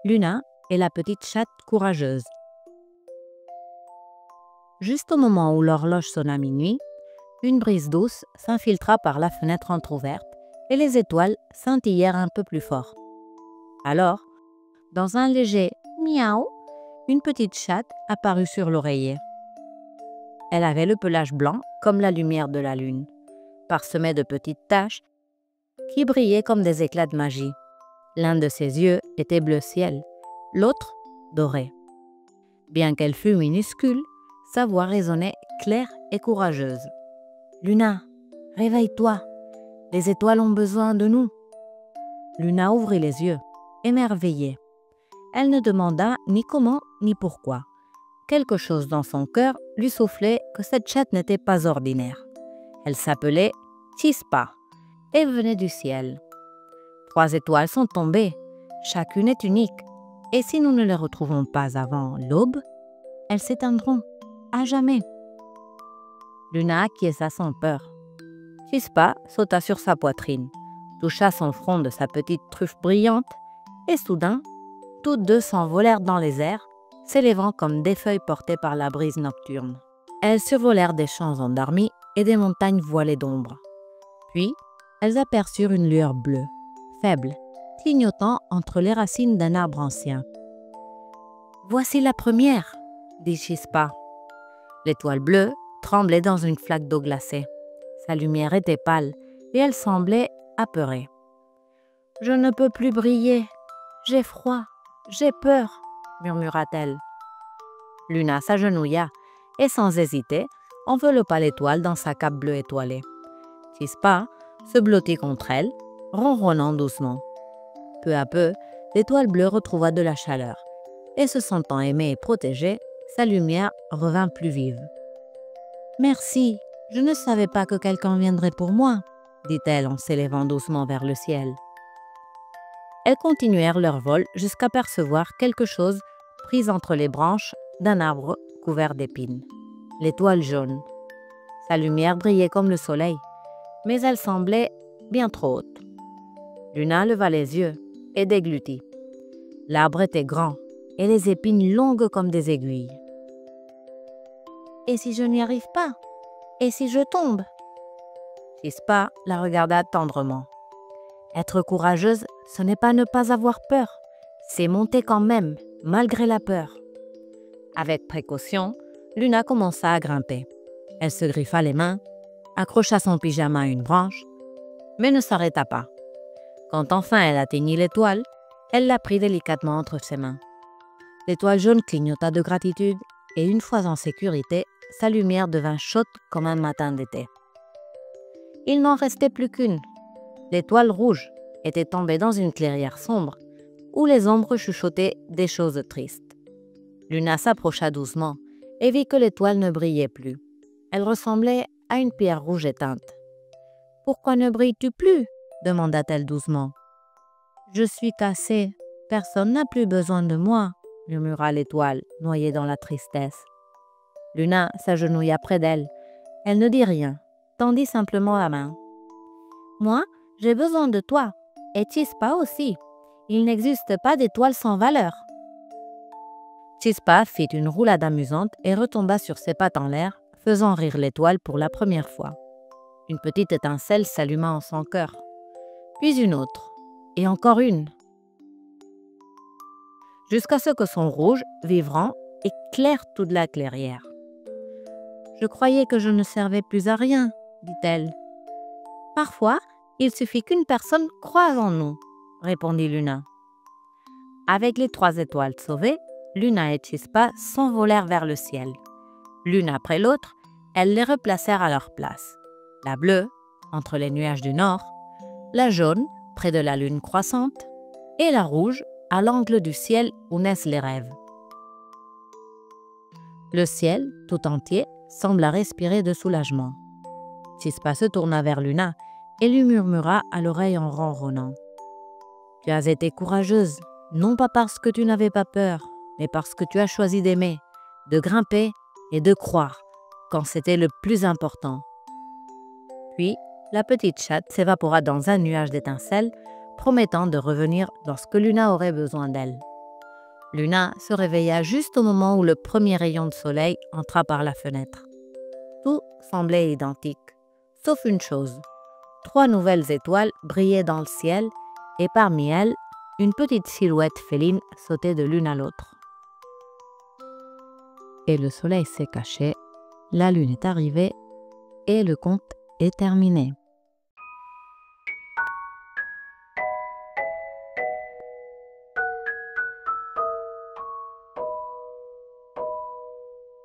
Luna est la petite chatte courageuse. Juste au moment où l'horloge sonna minuit, une brise douce s'infiltra par la fenêtre entr'ouverte et les étoiles scintillèrent un peu plus fort. Alors, dans un léger « miaou », une petite chatte apparut sur l'oreiller. Elle avait le pelage blanc comme la lumière de la lune, parsemé de petites taches qui brillaient comme des éclats de magie. L'un de ses yeux était bleu ciel, l'autre doré. Bien qu'elle fût minuscule, sa voix résonnait claire et courageuse. « Luna, réveille-toi, les étoiles ont besoin de nous. » Luna ouvrit les yeux, émerveillée. Elle ne demanda ni comment ni pourquoi. Quelque chose dans son cœur lui soufflait que cette chatte n'était pas ordinaire. Elle s'appelait Chispa et venait du ciel. 3 étoiles sont tombées, chacune est unique, et si nous ne les retrouvons pas avant l'aube, elles s'éteindront à jamais. Luna acquiesça sans peur. Chispa sauta sur sa poitrine, toucha son front de sa petite truffe brillante, et soudain, toutes deux s'envolèrent dans les airs, s'élevant comme des feuilles portées par la brise nocturne. Elles survolèrent des champs endormis et des montagnes voilées d'ombre. Puis, elles aperçurent une lueur bleue, faible, clignotant entre les racines d'un arbre ancien. « Voici la première !» dit Chispa. L'étoile bleue tremblait dans une flaque d'eau glacée. Sa lumière était pâle et elle semblait apeurée. « Je ne peux plus briller, j'ai froid, j'ai peur !» murmura-t-elle. Luna s'agenouilla et sans hésiter, enveloppa l'étoile dans sa cape bleue étoilée. Chispa se blottit contre elle, ronronnant doucement. Peu à peu, l'étoile bleue retrouva de la chaleur et se sentant aimée et protégée, sa lumière revint plus vive. « Merci, je ne savais pas que quelqu'un viendrait pour moi, » dit-elle en s'élevant doucement vers le ciel. Elles continuèrent leur vol jusqu'à percevoir quelque chose pris entre les branches d'un arbre couvert d'épines. L'étoile jaune. Sa lumière brillait comme le soleil, mais elle semblait bien trop haute. Luna leva les yeux et déglutit. L'arbre était grand et les épines longues comme des aiguilles. « Et si je n'y arrive pas? Et si je tombe ?» Chispa la regarda tendrement. Être courageuse, ce n'est pas ne pas avoir peur, c'est monter quand même, malgré la peur. Avec précaution, Luna commença à grimper. Elle se griffa les mains, accrocha son pyjama à une branche, mais ne s'arrêta pas. Quand enfin elle atteignit l'étoile, elle la prit délicatement entre ses mains. L'étoile jaune clignota de gratitude et une fois en sécurité, sa lumière devint chaude comme un matin d'été. Il n'en restait plus qu'une. L'étoile rouge était tombée dans une clairière sombre où les ombres chuchotaient des choses tristes. Luna s'approcha doucement et vit que l'étoile ne brillait plus. Elle ressemblait à une pierre rouge éteinte. « Pourquoi ne brilles-tu plus ?» demanda-t-elle doucement. « Je suis cassée, personne n'a plus besoin de moi » murmura l'étoile, noyée dans la tristesse. Luna s'agenouilla près d'elle. Elle ne dit rien, tendit simplement la main. « Moi, j'ai besoin de toi, et Chispa aussi. Il n'existe pas d'étoile sans valeur. » Chispa fit une roulade amusante et retomba sur ses pattes en l'air, faisant rire l'étoile pour la première fois. Une petite étincelle s'alluma en son cœur, puis une autre, et encore une, jusqu'à ce que son rouge, vibrant, éclaire toute la clairière. « Je croyais que je ne servais plus à rien, » dit-elle. « Parfois, il suffit qu'une personne croie en nous, » répondit Luna. Avec les 3 étoiles sauvées, Luna et Chispa s'envolèrent vers le ciel. L'une après l'autre, elles les replacèrent à leur place. La bleue, entre les nuages du nord, la jaune, près de la lune croissante, et la rouge, à l'angle du ciel où naissent les rêves. Le ciel, tout entier, sembla respirer de soulagement. Chispa se tourna vers Luna et lui murmura à l'oreille en ronronnant. « Tu as été courageuse, non pas parce que tu n'avais pas peur, mais parce que tu as choisi d'aimer, de grimper et de croire, quand c'était le plus important. » Puis, la petite chatte s'évapora dans un nuage d'étincelles, promettant de revenir lorsque Luna aurait besoin d'elle. Luna se réveilla juste au moment où le premier rayon de soleil entra par la fenêtre. Tout semblait identique, sauf une chose. 3 nouvelles étoiles brillaient dans le ciel et parmi elles, une petite silhouette féline sautait de l'une à l'autre. Et le soleil s'est caché, la lune est arrivée et le conte est terminé.